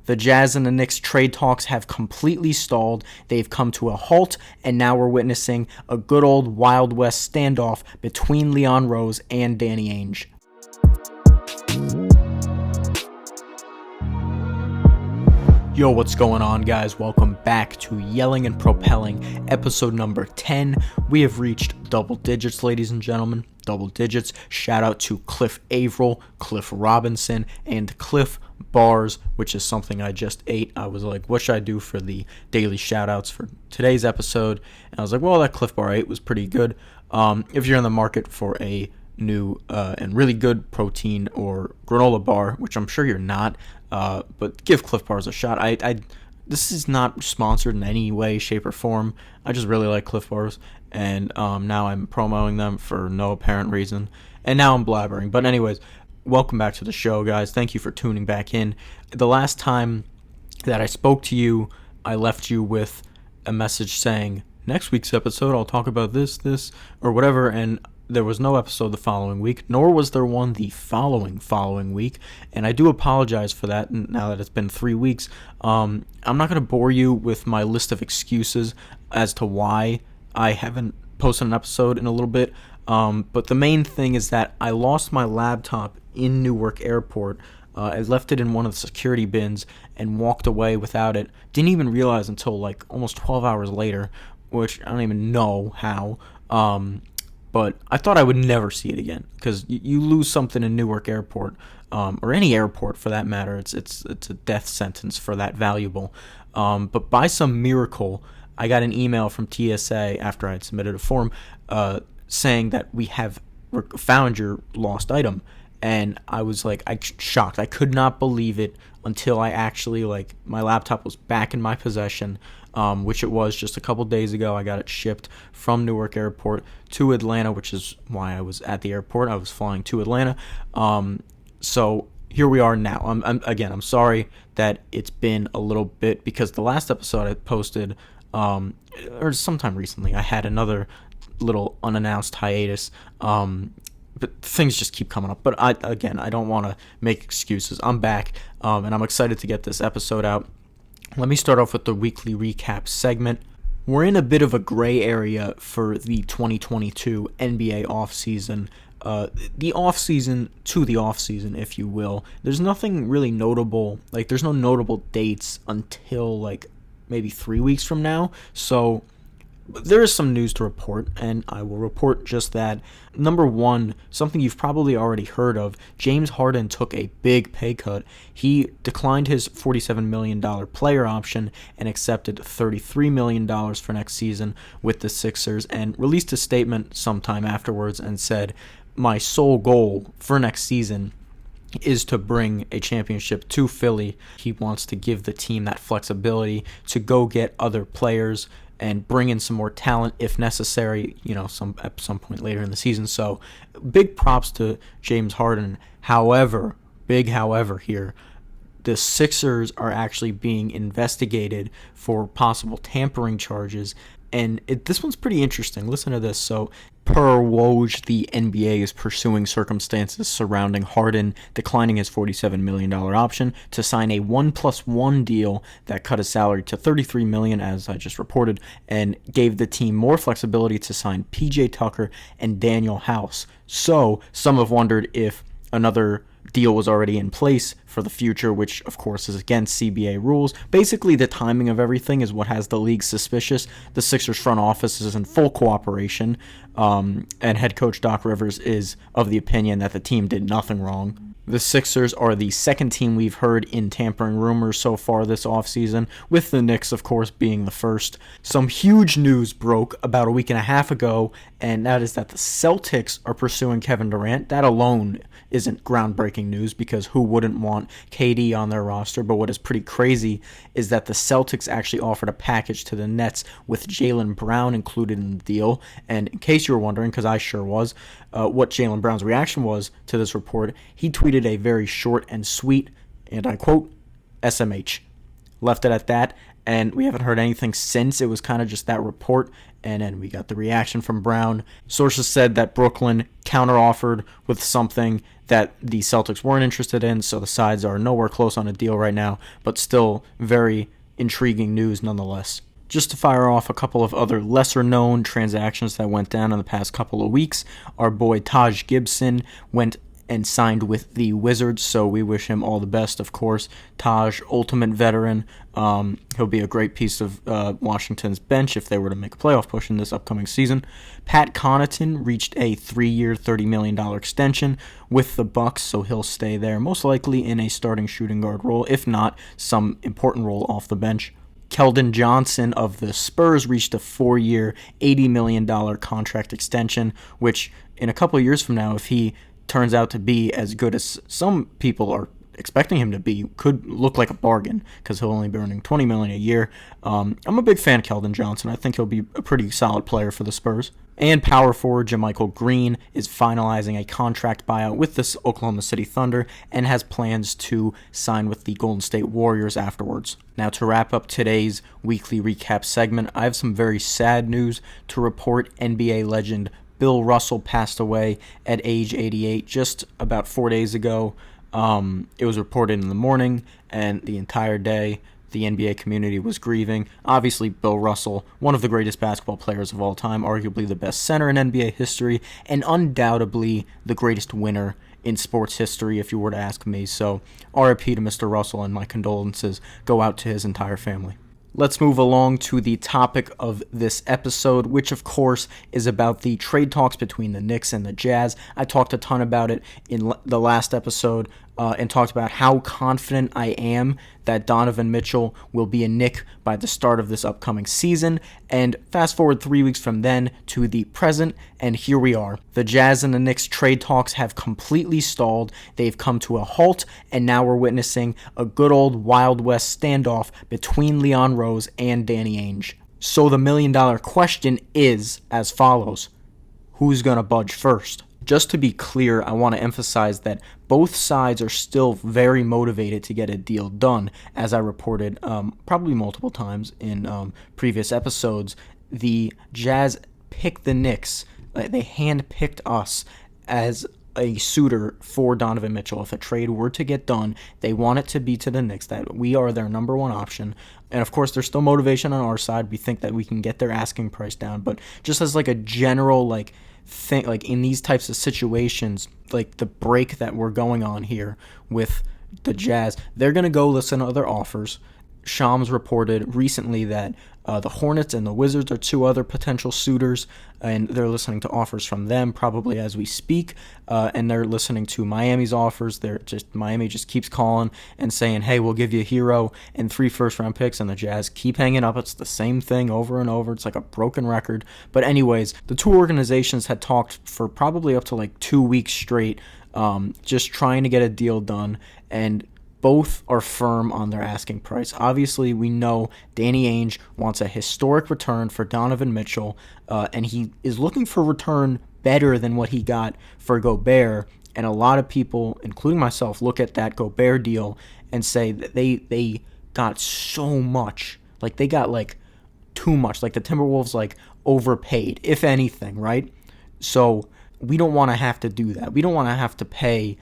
The Jazz and the Knicks trade talks have completely stalled. They've come to a halt, and now we're witnessing a good old Wild West standoff between Leon Rose and Danny Ainge. Yo, what's going on, guys? Welcome back to Yelling and Propelling, episode number 10. We have reached double digits, ladies and gentlemen. Double digits. Shout out to Cliff Averill, Cliff Robinson, and Cliff Bars, which is something I just ate. I was like, what should I do for the daily shout outs for today's episode? And I was like, well, that Cliff Bar I ate was pretty good. If you're in the market for a new and really good protein or granola bar, which I'm sure you're not, but give Cliff Bars a shot. This is not sponsored in any way, shape, or form. I just really like Cliff Bars, and now I'm promoting them for no apparent reason, and now I'm blabbering. But anyways, welcome back to the show, guys. Thank you for tuning back in. The last time that I spoke to you, I left you with a message saying, next week's episode, I'll talk about this, or whatever, and there was no episode the following week, nor was there one the following week, and I do apologize for that now that it's been 3 weeks. I'm not going to bore you with my list of excuses as to why I haven't posted an episode in a little bit, but the main thing is that I lost my laptop in Newark Airport. I left it in one of the security bins and walked away without it. Didn't even realize until like almost 12 hours later, which I don't even know how. But I thought I would never see it again, because you lose something in Newark Airport, or any airport for that matter. It's a death sentence for that valuable. But by some miracle, I got an email from TSA after I had submitted a form saying that we have found your lost item. And I was like, shocked. I could not believe it until I actually, my laptop was back in my possession, which it was just a couple days ago. I got it shipped from Newark Airport to Atlanta, which is why I was at the airport. I was flying to Atlanta. So here we are now. I'm sorry that it's been a little bit, because the last episode I posted, or sometime recently, I had another little unannounced hiatus. But things just keep coming up. But I don't want to make excuses. I'm back, and I'm excited to get this episode out. Let me start off with the weekly recap segment. We're in a bit of a gray area for the 2022 NBA offseason. The offseason to the offseason, if you will. There's nothing really notable. There's no notable dates until, maybe 3 weeks from now. So there is some news to report, and I will report just that. Number one, something you've probably already heard of, James Harden took a big pay cut. He declined his $47 million player option and accepted $33 million for next season with the Sixers, and released a statement sometime afterwards and said, my sole goal for next season is to bring a championship to Philly. He wants to give the team that flexibility to go get other players and bring in some more talent if necessary, at some point later in the season. So big props to James Harden. However, big however here, the Sixers are actually being investigated for possible tampering charges. And this one's pretty interesting. Listen to this. So, per Woj, the NBA is pursuing circumstances surrounding Harden declining his $47 million option to sign a 1+1 deal that cut his salary to $33 million, as I just reported, and gave the team more flexibility to sign PJ Tucker and Daniel House. So, some have wondered if another deal was already in place for the future, which of course is against CBA rules. Basically, the timing of everything is what has the league suspicious. The Sixers front office is in full cooperation, and head coach Doc Rivers is of the opinion that the team did nothing wrong. The Sixers are the second team we've heard in tampering rumors so far this offseason, with the Knicks, of course, being the first. Some huge news broke about a week and a half ago, and that is that the Celtics are pursuing Kevin Durant. That alone isn't groundbreaking news, because who wouldn't want KD on their roster? But what is pretty crazy is that the Celtics actually offered a package to the Nets with Jaylen Brown included in the deal. And in case you were wondering, because I sure was, what Jaylen Brown's reaction was to this report, he tweeted a very short and sweet, and I quote, SMH. Left it at that. and we haven't heard anything since. It was kind of just that report, and then we got the reaction from Brown. Sources said that Brooklyn counteroffered with something that the Celtics weren't interested in, so the sides are nowhere close on a deal right now, but still very intriguing news nonetheless. Just to fire off a couple of other lesser-known transactions that went down in the past couple of weeks, our boy Taj Gibson went and signed with the Wizards, so we wish him all the best, of course. Taj, ultimate veteran. He'll be a great piece of Washington's bench if they were to make a playoff push in this upcoming season. Pat Connaughton reached a 3-year, $30 million extension with the Bucks, so he'll stay there, most likely in a starting shooting guard role, if not some important role off the bench. Keldon Johnson of the Spurs reached a 4-year, $80 million contract extension, which in a couple of years from now, if he turns out to be as good as some people are expecting him to be, could look like a bargain because he'll only be earning $20 million a year. I'm a big fan of Keldon Johnson. I think he'll be a pretty solid player for the Spurs. And power forward JaMychal Green is finalizing a contract buyout with the Oklahoma City Thunder and has plans to sign with the Golden State Warriors afterwards. Now, to wrap up today's weekly recap segment, I have some very sad news to report. NBA legend Bill Russell passed away at age 88 just about 4 days ago. It was reported in the morning, and the entire day the NBA community was grieving. Obviously, Bill Russell, one of the greatest basketball players of all time, arguably the best center in NBA history, and undoubtedly the greatest winner in sports history, if you were to ask me. So, RIP to Mr. Russell, and my condolences go out to his entire family. Let's move along to the topic of this episode, which of course is about the trade talks between the Knicks and the Jazz. I talked a ton about it in the last episode and talked about how confident I am that Donovan Mitchell will be a Knick by the start of this upcoming season. And fast forward 3 weeks from then to the present, and here we are. The Jazz and the Knicks trade talks have completely stalled. They've come to a halt, and now we're witnessing a good old Wild West standoff between Leon Rose and Danny Ainge. So the million-dollar question is as follows: who's going to budge first? Just to be clear, I want to emphasize that both sides are still very motivated to get a deal done. As I reported probably multiple times in previous episodes, the Jazz picked the Knicks. They hand-picked us as a suitor for Donovan Mitchell. If a trade were to get done, they want it to be to the Knicks, that we are their number one option. And of course, there's still motivation on our side. We think that we can get their asking price down. But just as like a general thing, like in these types of situations, like the break that we're going on here with the Jazz, they're going to go listen to other offers. Shams reported recently that the Hornets and the Wizards are two other potential suitors, and they're listening to offers from them probably as we speak, and they're listening to Miami's offers. Miami just keeps calling and saying, hey, we'll give you a hero and 3 first-round picks, and the Jazz keep hanging up. It's the same thing over and over. It's like a broken record. But anyways, the two organizations had talked for probably up to 2 weeks straight, just trying to get a deal done, and both are firm on their asking price. Obviously, we know Danny Ainge wants a historic return for Donovan Mitchell, and he is looking for a return better than what he got for Gobert. And a lot of people, including myself, look at that Gobert deal and say that they got so much. They got too much. The Timberwolves overpaid, if anything, right? So we don't want to have to do that. We don't want to have to pay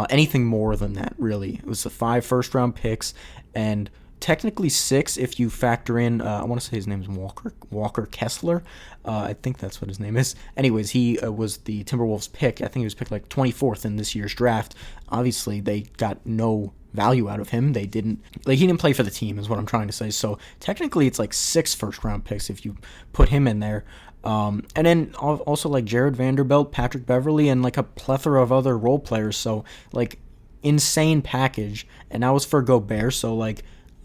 anything more than that, really. It was the 5 first-round picks, and technically 6 if you factor in, I want to say his name is Walker Kessler. I think that's what his name is. Anyways, he was the Timberwolves pick. I think he was picked 24th in this year's draft. Obviously, they got no value out of him. He didn't play for the team, is what I'm trying to say. So technically, it's 6 first-round picks if you put him in there. And then also Jared Vanderbilt, Patrick Beverly, and a plethora of other role players. So insane package. And that was for Gobert. So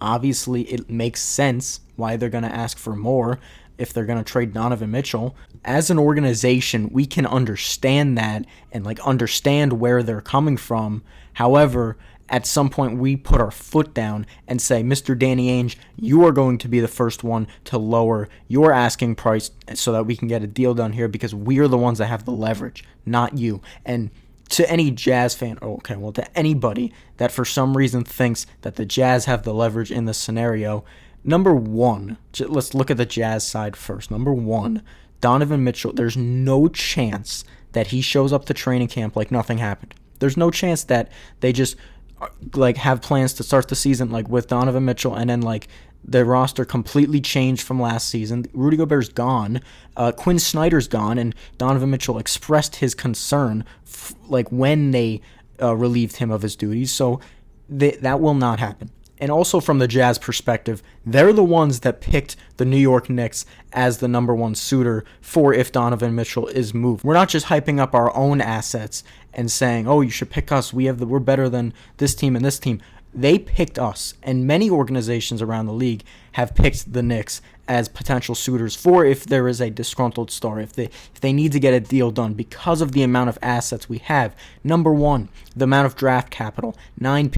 obviously it makes sense why they're going to ask for more if they're going to trade Donovan Mitchell. As an organization, we can understand that and understand where they're coming from. However, at some point we put our foot down and say, Mr. Danny Ainge, you are going to be the first one to lower your asking price so that we can get a deal done here, because we are the ones that have the leverage, not you. And to any Jazz fan, to anybody that for some reason thinks that the Jazz have the leverage in this scenario, Number one, let's look at the Jazz side first. Number one, Donovan Mitchell, there's no chance that he shows up to training camp like nothing happened. There's no chance that they just have plans to start the season with Donovan Mitchell and then the roster completely changed from last season. Rudy Gobert's gone. Quinn Snyder's gone, and Donovan Mitchell expressed his concern when they relieved him of his duties. So that will not happen. And also from the Jazz perspective, they're the ones that picked the New York Knicks as the number one suitor for if Donovan Mitchell is moved. We're not just hyping up our own assets and saying, oh, you should pick us. We're better than this team and this team. They picked us, and many organizations around the league have picked the Knicks as potential suitors for if there is a disgruntled star, if they need to get a deal done because of the amount of assets we have. Number one, the amount of draft capital, 9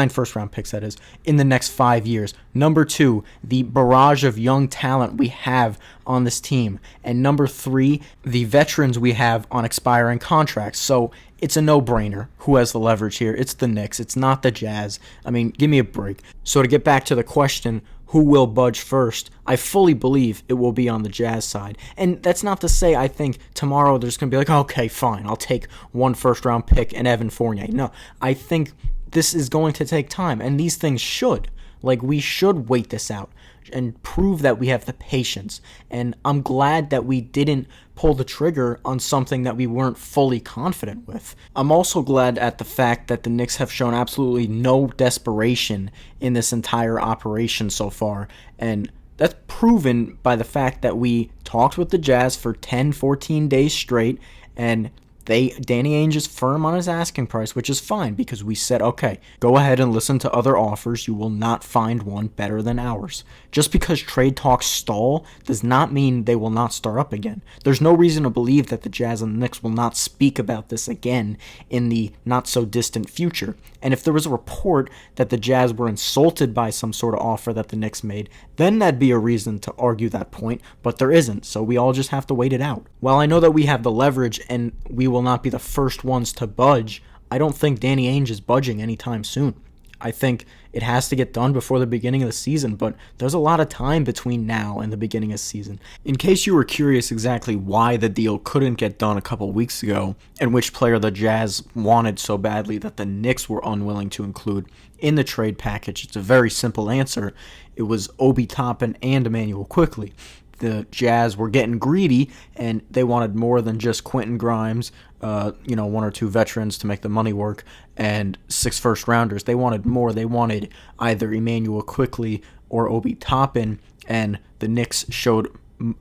first-round picks, that is, in the next 5 years. Number two, the barrage of young talent we have on this team. And number three, the veterans we have on expiring contracts. So it's a no-brainer who has the leverage here. It's the Knicks. It's not the Jazz. I mean, give me a break. So to get back to the question, who will budge first, I fully believe it will be on the Jazz side. And that's not to say I think tomorrow there's going to be okay, fine, I'll take 1 first-round pick and Evan Fournier. No, I think this is going to take time, and these things should. We should wait this out and prove that we have the patience. And I'm glad that we didn't pull the trigger on something that we weren't fully confident with. I'm also glad at the fact that the Knicks have shown absolutely no desperation in this entire operation so far. And that's proven by the fact that we talked with the Jazz for 10, 14 days straight, and Danny Ainge is firm on his asking price, which is fine because we said, okay, go ahead and listen to other offers. You will not find one better than ours. Just because trade talks stall does not mean they will not start up again. There's no reason to believe that the Jazz and the Knicks will not speak about this again in the not-so-distant future. And if there was a report that the Jazz were insulted by some sort of offer that the Knicks made, then that'd be a reason to argue that point, but there isn't, so we all just have to wait it out. While I know that we have the leverage and we will not be the first ones to budge, I don't think Danny Ainge is budging anytime soon. I think it has to get done before the beginning of the season, but there's a lot of time between now and the beginning of the season. In case you were curious exactly why the deal couldn't get done a couple weeks ago, and which player the Jazz wanted so badly that the Knicks were unwilling to include in the trade package, it's a very simple answer. It was Obi Toppin and Emmanuel Quickley. The Jazz were getting greedy, and they wanted more than just Quentin Grimes, 1 or 2 veterans to make the money work, and 6 first-rounders. They wanted more. They wanted either Emmanuel Quickley or Obi Toppin, and the Knicks showed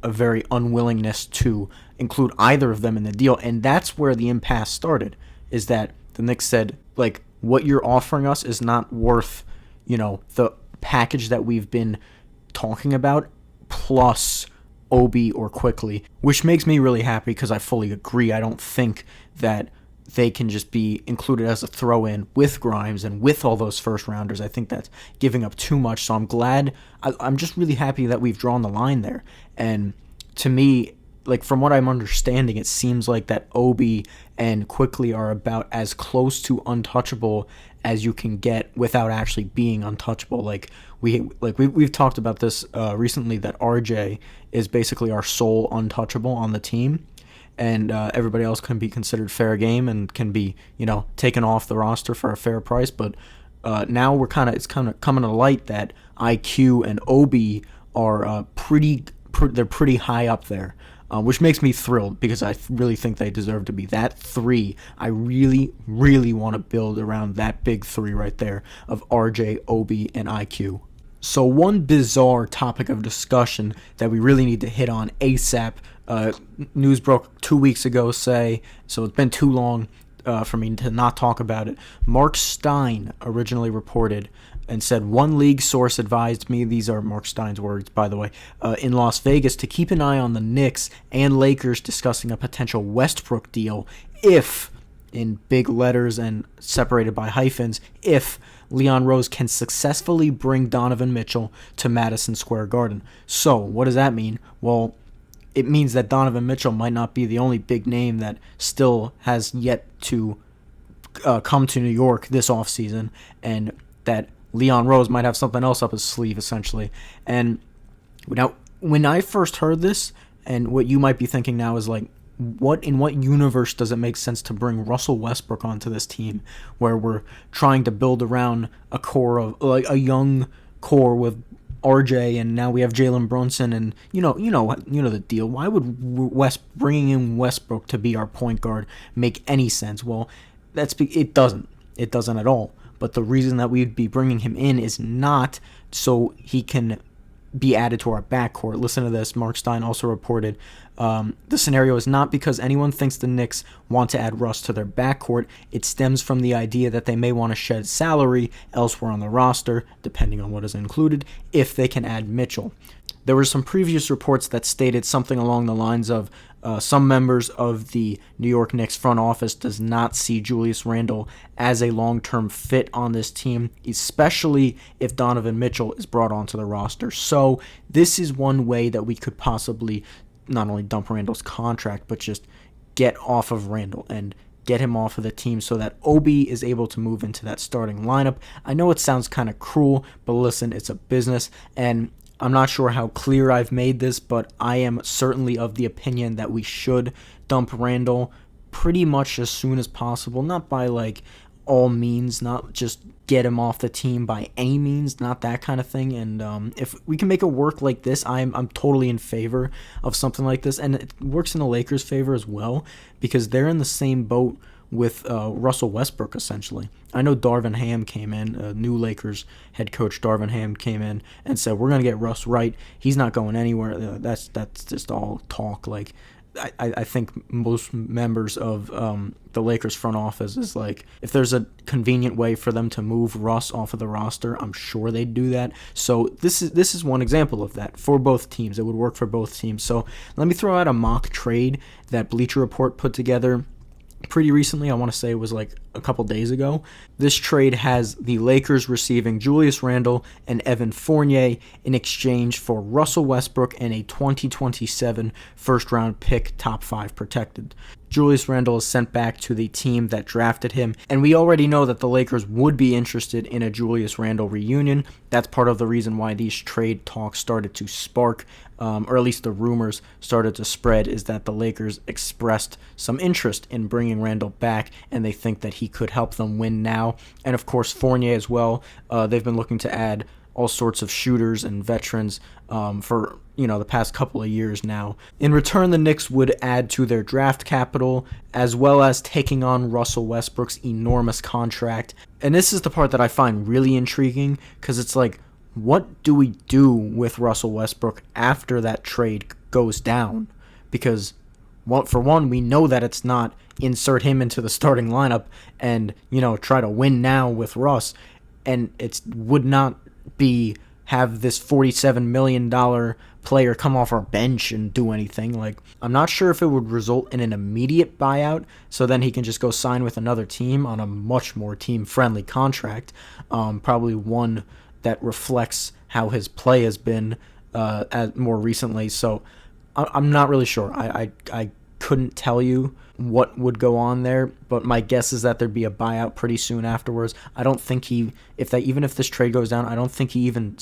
a very unwillingness to include either of them in the deal, and that's where the impasse started, is that the Knicks said, what you're offering us is not worth, the package that we've been talking about, plus Obi or Quickley, which makes me really happy because I fully agree. I don't think that they can just be included as a throw-in with Grimes and with all those first-rounders. I think that's giving up too much, so I'm glad. I'm just really happy that we've drawn the line there. And to me, from what I'm understanding, it seems like that Obi and Quickley are about as close to untouchable as you can get without actually being untouchable. We've talked about this recently, that RJ is basically our sole untouchable on the team, and everybody else can be considered fair game and can be taken off the roster for a fair price. But now it's kind of coming to light that IQ and Obi are they're pretty high up there. Which makes me thrilled because I really think they deserve to be that 3. I really, really want to build around that big 3 right there of RJ, Obi, and IQ. So one bizarre topic of discussion that we really need to hit on ASAP. News broke 2 weeks ago, so it's been too long for me to not talk about it. Mark Stein originally reported and said, one league source advised me, these are Mark Stein's words, by the way, in Las Vegas, to keep an eye on the Knicks and Lakers discussing a potential Westbrook deal if, in big letters and separated by hyphens, if Leon Rose can successfully bring Donovan Mitchell to Madison Square Garden. So, what does that mean? Well, it means that Donovan Mitchell might not be the only big name that still has yet to come to New York this offseason, and that Leon Rose might have something else up his sleeve, essentially. And now, when I first heard this, and what you might be thinking now is like, what universe does it make sense to bring Russell Westbrook onto this team, where we're trying to build around a core of like a young core with RJ, and now we have Jalen Brunson, and you know the deal. Why would bringing in Westbrook to be our point guard make any sense? Well, it doesn't at all. But the reason that we'd be bringing him in is not so he can be added to our backcourt. Listen to this. Mark Stein also reported the scenario is not because anyone thinks the Knicks want to add Russ to their backcourt. It stems from the idea that they may want to shed salary elsewhere on the roster, depending on what is included, if they can add Mitchell. There were some previous reports that stated something along the lines of some members of the New York Knicks front office does not see Julius Randle as a long-term fit on this team, especially if Donovan Mitchell is brought onto the roster. So this is one way that we could possibly not only dump Randle's contract, but just get off of Randle and get him off of the team so that Obi is able to move into that starting lineup. I know it sounds kind of cruel, but listen, it's a business, and I'm not sure how clear I've made this, but I am certainly of the opinion that we should dump Randle pretty much as soon as possible. Not by like all means, not just get him off the team by any means, not that kind of thing. And if we can make it work like this, I'm totally in favor of something like this. And it works in the Lakers' favor as well, because they're in the same boat with Russell Westbrook, essentially. I know Darvin Ham came in, new Lakers head coach Darvin Ham came in and said, we're going to get Russ right. He's not going anywhere. That's just all talk. Like, I think most members of the Lakers front office is like, if there's a convenient way for them to move Russ off of the roster, I'm sure they'd do that. So this is one example of that for both teams. It would work for both teams. So let me throw out a mock trade that Bleacher Report put together pretty recently. I want to say it was like a couple days ago. This trade has the Lakers receiving Julius Randle and Evan Fournier in exchange for Russell Westbrook and a 2027 first-round pick, top 5 protected. Julius Randle is sent back to the team that drafted him, and we already know that the Lakers would be interested in a Julius Randle reunion. That's part of the reason why these trade talks started to spark, or at least the rumors started to spread, is that the Lakers expressed some interest in bringing Randle back, and they think that he could help them win now. And of course Fournier as well. They've been looking to add all sorts of shooters and veterans for the past couple of years now. In return, the Knicks would add to their draft capital, as well as taking on Russell Westbrook's enormous contract. And this is the part that I find really intriguing, because it's like, what do we do with Russell Westbrook after that trade goes down? Because for one, we know that it's not insert him into the starting lineup and try to win now with Russ, and it would not be have this $47 million player come off our bench and do anything. Like, I'm not sure if it would result in an immediate buyout, so then he can just go sign with another team on a much more team-friendly contract, probably one that reflects how his play has been more recently. So I'm not really sure. I couldn't tell you what would go on there, but my guess is that there'd be a buyout pretty soon afterwards. I don't think even if this trade goes down, I don't think he even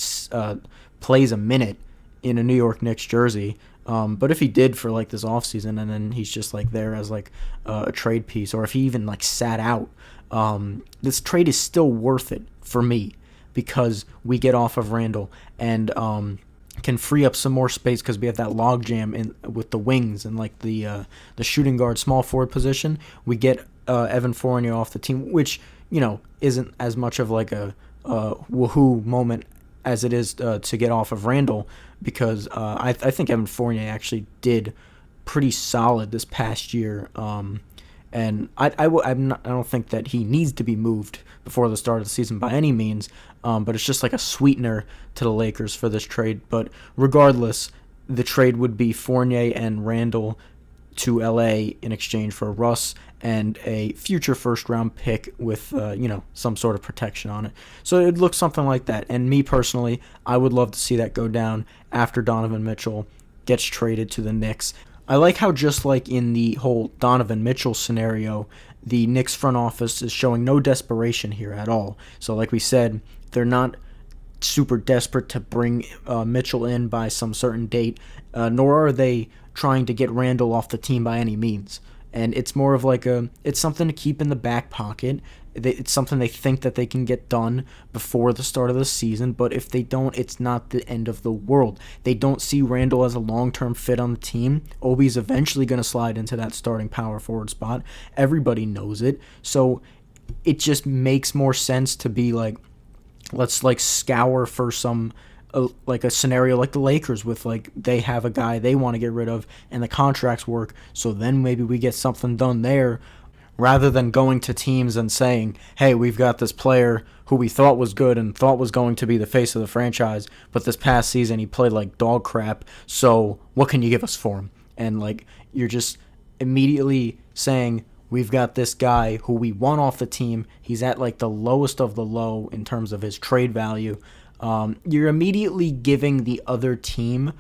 plays a minute in a New York Knicks jersey. But if he did for like this offseason, and then he's just like there as like a trade piece, or if he even like sat out, this trade is still worth it for me, because we get off of Randle and can free up some more space, because we have that logjam with the wings and like the shooting guard small forward position. We get Evan Fournier off the team, which isn't as much of like a woohoo moment as it is to get off of Randle, because I think Evan Fournier actually did pretty solid this past year. And I don't think that he needs to be moved before the start of the season by any means, but it's just like a sweetener to the Lakers for this trade. But regardless, the trade would be Fournier and Randle to LA in exchange for Russ and a future first-round pick with some sort of protection on it. So it looks something like that. And me personally, I would love to see that go down after Donovan Mitchell gets traded to the Knicks. I like how, just like in the whole Donovan Mitchell scenario, the Knicks front office is showing no desperation here at all. So like we said, They're not super desperate to bring Mitchell in by some certain date, nor are they trying to get Randall off the team by any means. And it's more of like it's something to keep in the back pocket. It's something they think that they can get done before the start of the season, but if they don't, it's not the end of the world. They don't see Randall as a long-term fit on the team. Obi's eventually going to slide into that starting power forward spot. Everybody knows it. So it just makes more sense to be like, let's like scour for some like a scenario like the Lakers with like they have a guy they want to get rid of and the contracts work, so then maybe we get something done there, rather than going to teams and saying, hey, we've got this player who we thought was good and thought was going to be the face of the franchise, but this past season he played like dog crap, so what can you give us for him? And like you're just immediately saying, we've got this guy who we want off the team. He's at like the lowest of the low in terms of his trade value. You're immediately giving the other team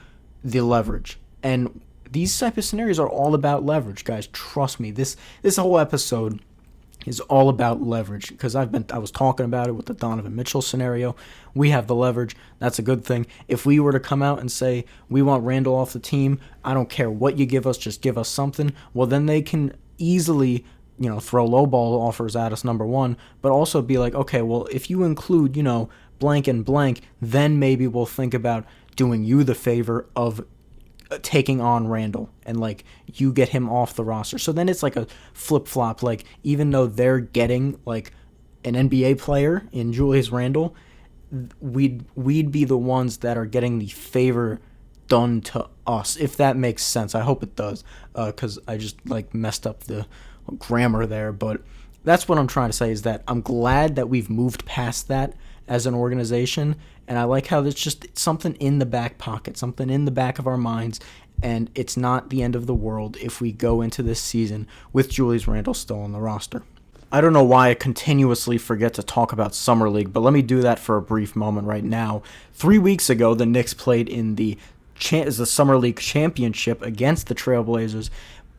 the leverage. And these type of scenarios are all about leverage, guys. Trust me. This whole episode is all about leverage, because I was talking about it with the Donovan Mitchell scenario. We have the leverage. That's a good thing. If we were to come out and say, we want Randall off the team, I don't care what you give us, just give us something, well, then they can easily, throw lowball offers at us, number one, but also be like, okay, well, if you include, blank and blank, then maybe we'll think about doing you the favor of taking on Randall and like you get him off the roster. So then it's like a flip-flop. Like, even though they're getting like an NBA player in Julius Randle, we'd be the ones that are getting the favor done to us, if that makes sense. I hope it does, because I just like messed up the grammar there, but that's what I'm trying to say, is that I'm glad that we've moved past that as an organization, and I like how it's just something in the back pocket, something in the back of our minds, and it's not the end of the world if we go into this season with Julius Randle still on the roster. I don't know why I continuously forget to talk about Summer League, but let me do that for a brief moment right now. 3 weeks ago, the Knicks played in the Summer League Championship against the Trailblazers,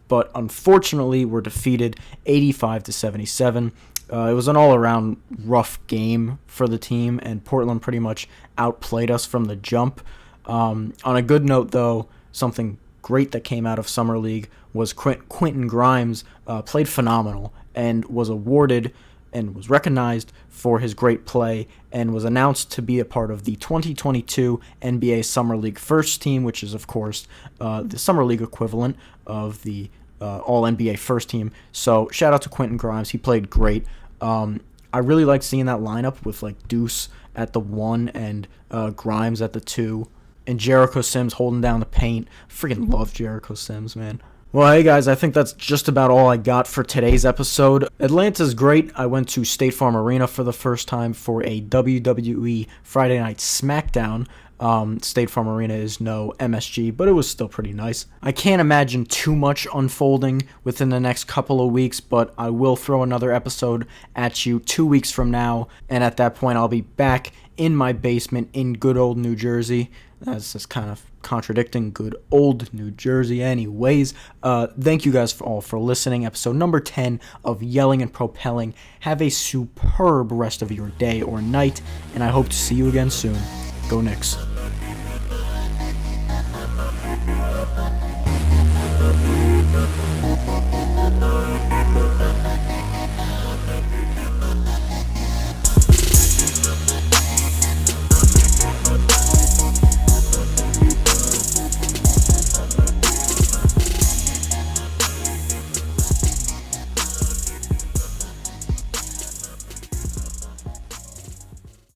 but unfortunately were defeated 85-77. It was an all-around rough game for the team, and Portland pretty much outplayed us from the jump. On a good note, though, something great that came out of Summer League was Quentin Grimes played phenomenal and was awarded and was recognized for his great play and was announced to be a part of the 2022 NBA Summer League first team, which is, of course, the Summer League equivalent of the All-NBA first team. So shout out to Quentin Grimes. He played great. I really like seeing that lineup with like Deuce at the 1 and Grimes at the 2 and Jericho Sims holding down the paint. Freaking love Jericho Sims, man. Well, hey guys, I think that's just about all I got for today's episode. Atlanta's great. I went to State Farm Arena for the first time for a WWE Friday Night SmackDown. State Farm Arena is no MSG, but it was still pretty nice. I can't imagine too much unfolding within the next couple of weeks, but I will throw another episode at you 2 weeks from now, and at that point I'll be back in my basement in good old New Jersey. That's just kind of contradicting good old New Jersey anyways. Thank you guys all for listening. Episode number 10 of Yelling and Propelling. Have a superb rest of your day or night, and I hope to see you again soon. Go Knicks.